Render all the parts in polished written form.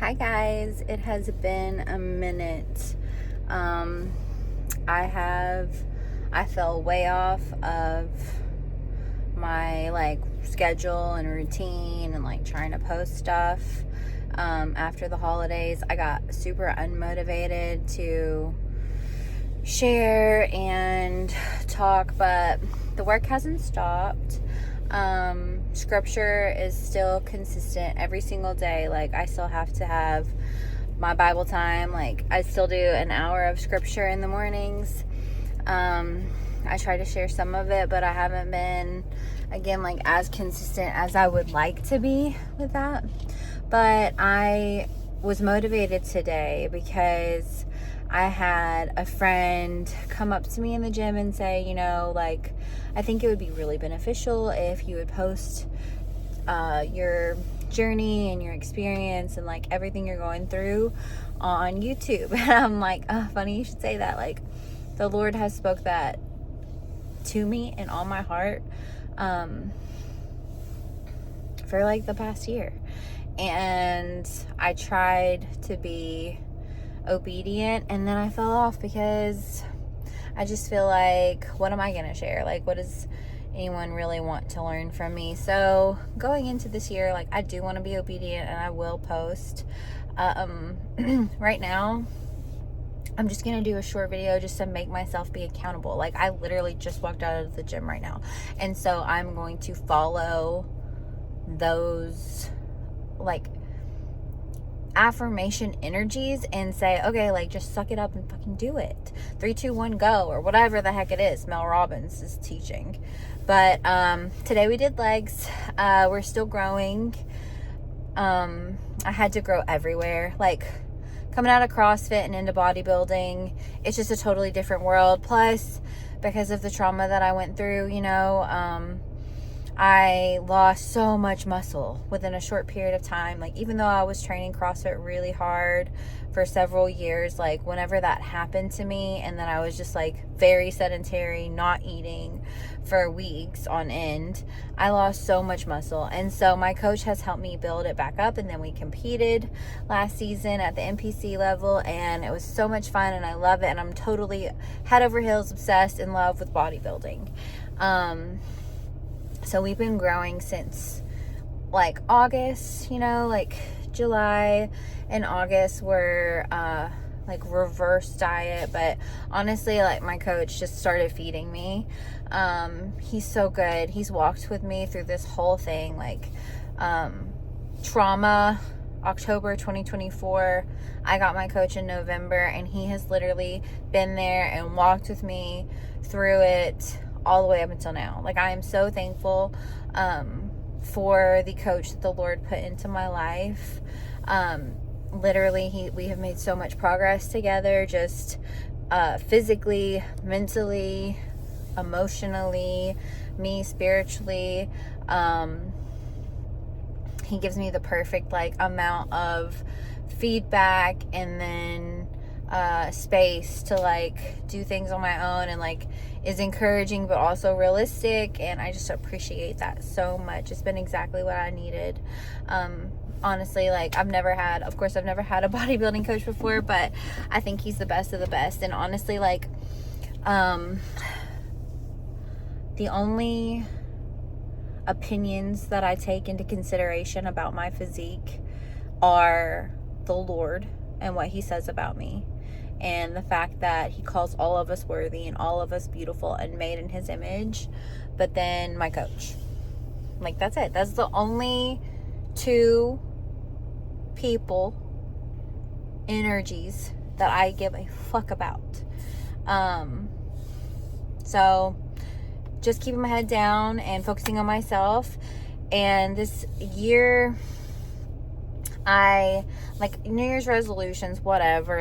Hi guys, it has been a minute. Um, I fell way off of my schedule and routine and trying to post stuff. After the holidays, I got super unmotivated to share and talk, but the work hasn't stopped. Scripture is still consistent every single day. I still have to have my Bible time. I still do an hour of scripture in the mornings. I try to share some of it, but I haven't been, again, as consistent as I would like to be with that. But I was motivated today because I had a friend come up to me in the gym and say, I think it would be really beneficial if you would post your journey and your experience and everything you're going through on YouTube. And I'm like, oh, funny you should say that. The Lord has spoke that to me and on my heart for the past year. And I tried to be obedient, and then I fell off because I just feel what am I going to share? What does anyone really want to learn from me? So going into this year, I do want to be obedient, and I will post. Right now, I'm just going to do a short video just to make myself be accountable. I literally just walked out of the gym right now. And so I'm going to follow those affirmation energies and say, okay, just suck it up and fucking do it. 3, 2, 1, go, or whatever the heck it is Mel Robbins is teaching. But today we did legs. We're still growing. I had to grow everywhere. Coming out of CrossFit and into bodybuilding, it's just a totally different world. Plus, because of the trauma that I went through, I lost so much muscle within a short period of time. Even though I was training CrossFit really hard for several years, whenever that happened to me, and then I was just very sedentary, not eating for weeks on end, I lost so much muscle. And so my coach has helped me build it back up. And then we competed last season at the NPC level, and it was so much fun, and I love it. And I'm totally head over heels obsessed in love with bodybuilding. So we've been growing since August, July and August were reverse diet. But honestly, my coach just started feeding me. He's so good. He's walked with me through this whole thing, trauma, October 2024. I got my coach in November, and he has literally been there and walked with me through it all the way up until now. I am so thankful for the coach that the Lord put into my life. Literally, we have made so much progress together, just physically, mentally, emotionally, me spiritually. He gives me the perfect amount of feedback, and then space to do things on my own, and is encouraging but also realistic, and I just appreciate that so much. It's been exactly what I needed. Honestly, I've never had a bodybuilding coach before, but I think he's the best of the best. And honestly, the only opinions that I take into consideration about my physique are the Lord and what he says about me, and the fact that he calls all of us worthy and all of us beautiful and made in his image. But then my coach, that's it. That's the only two people, energies that I give a fuck about. So just keeping my head down and focusing on myself. And this year, I New Year's resolutions, whatever.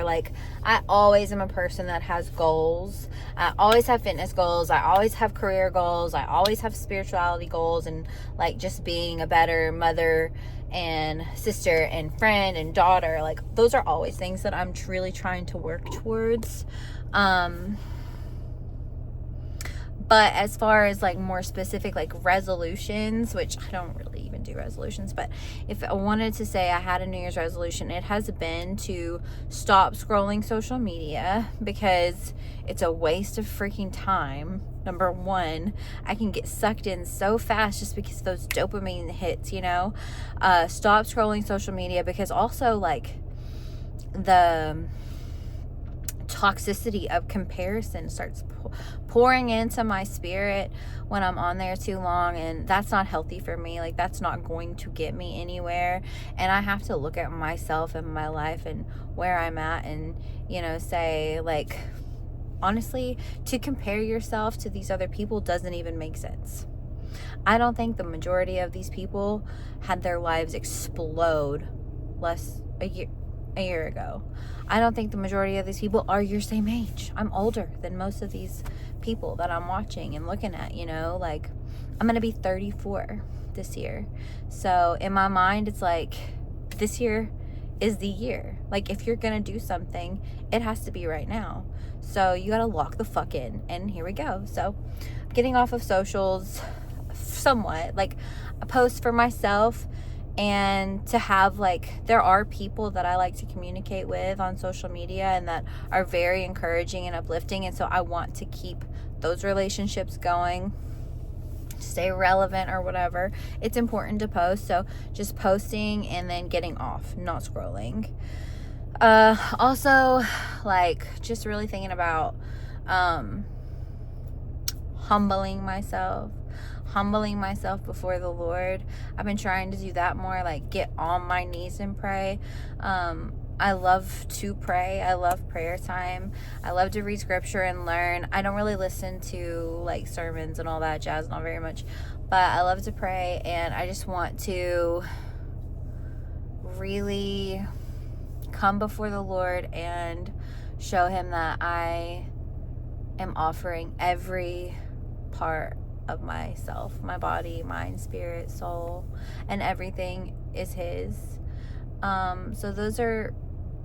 I always am a person that has goals. I always have fitness goals. I always have career goals. I always have spirituality goals, and just being a better mother and sister and friend and daughter. Those are always things that I'm truly trying to work towards. But as far as more specific resolutions, which I don't really even even do resolutions, but if I wanted to say I had a New Year's resolution, it has been to stop scrolling social media, because it's a waste of freaking time. Number one, I can get sucked in so fast just because those dopamine hits, you know. Stop scrolling social media, because also, like, the toxicity of comparison starts pouring into my spirit when I'm on there too long, and that's not healthy for me. Like, that's not going to get me anywhere, and I have to look at myself and my life and where I'm at, and, you know, say, like, honestly, to compare yourself to these other people doesn't even make sense. I don't think the majority of these people had their lives explode a year ago. I don't think the majority of these people are your same age. I'm older than most of these people that I'm watching and looking at, you know. Like, I'm gonna be 34 this year, so in my mind it's like, this year is the year. Like, if you're gonna do something, it has to be right now, so you gotta lock the fuck in, and here we go. So I'm getting off of socials somewhat, like a post for myself, and to have, like, there are people that I like to communicate with on social media and that are very encouraging and uplifting, and so I want to keep those relationships going, stay relevant or whatever. It's important to post, so just posting and then getting off, not scrolling. Also, like, just really thinking about humbling myself before the Lord. I've been trying to do that more, like get on my knees and pray. I love to pray. I love prayer time. I love to read scripture and learn. I don't really listen to like sermons and all that jazz, not very much, but I love to pray, and I just want to really come before the Lord and show him that I am offering every part of myself, my body, mind, spirit, soul, and everything is his. So those are,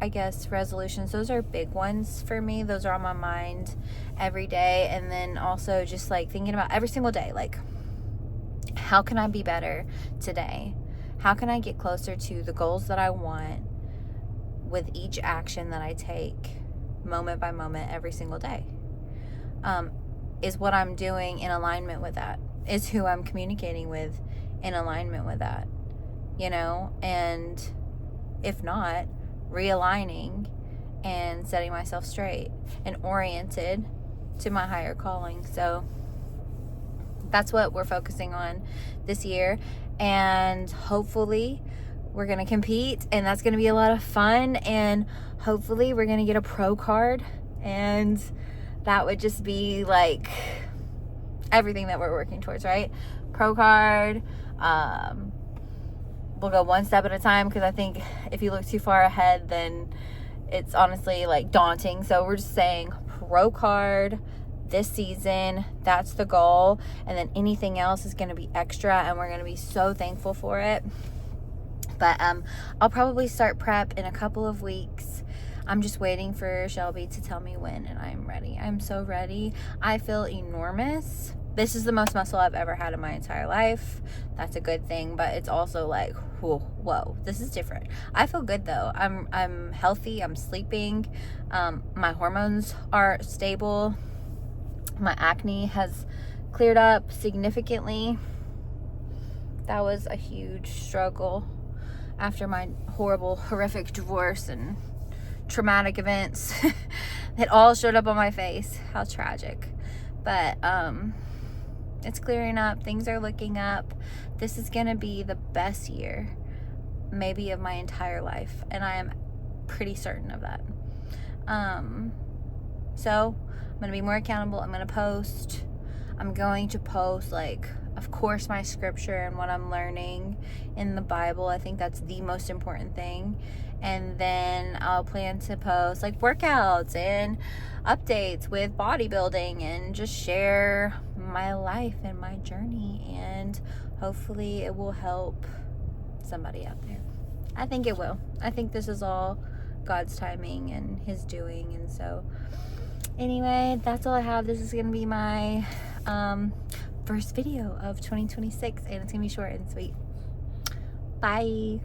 I guess, resolutions. Those are big ones for me. Those are on my mind every day. And then also just like thinking about every single day, like, how can I be better today? How can I get closer to the goals that I want with each action that I take, moment by moment, every single day? Is what I'm doing in alignment with that? Is who I'm communicating with in alignment with that? You know? And if not, realigning and setting myself straight and oriented to my higher calling. So that's what we're focusing on this year. And hopefully we're going to compete, and that's going to be a lot of fun. And hopefully we're going to get a pro card, and that would just be like everything that we're working towards, right? Pro card. We'll go one step at a time, because I think if you look too far ahead, then it's honestly like daunting. So we're just saying pro card this season. That's the goal. And then anything else is going to be extra, and we're going to be so thankful for it. But I'll probably start prep in a couple of weeks. I'm just waiting for Shelby to tell me when, and I'm ready. I'm so ready. I feel enormous. This is the most muscle I've ever had in my entire life. That's a good thing, but it's also like, whoa, this is different. I feel good though. I'm healthy. I'm sleeping. My hormones are stable. My acne has cleared up significantly. That was a huge struggle after my horrific divorce and traumatic events. It all showed up on my face. How tragic. But it's clearing up. Things are looking up. This is gonna be the best year maybe of my entire life, and I am pretty certain of that. So I'm gonna be more accountable. I'm going to post, like, of course, my scripture and what I'm learning in the Bible. I think that's the most important thing. And then I'll plan to post like workouts and updates with bodybuilding, and just share my life and my journey, and hopefully it will help somebody out there. I think it will. I think this is all God's timing and his doing. And so anyway, that's all I have. This is going to be my first video of 2026, and it's going to be short and sweet. Bye.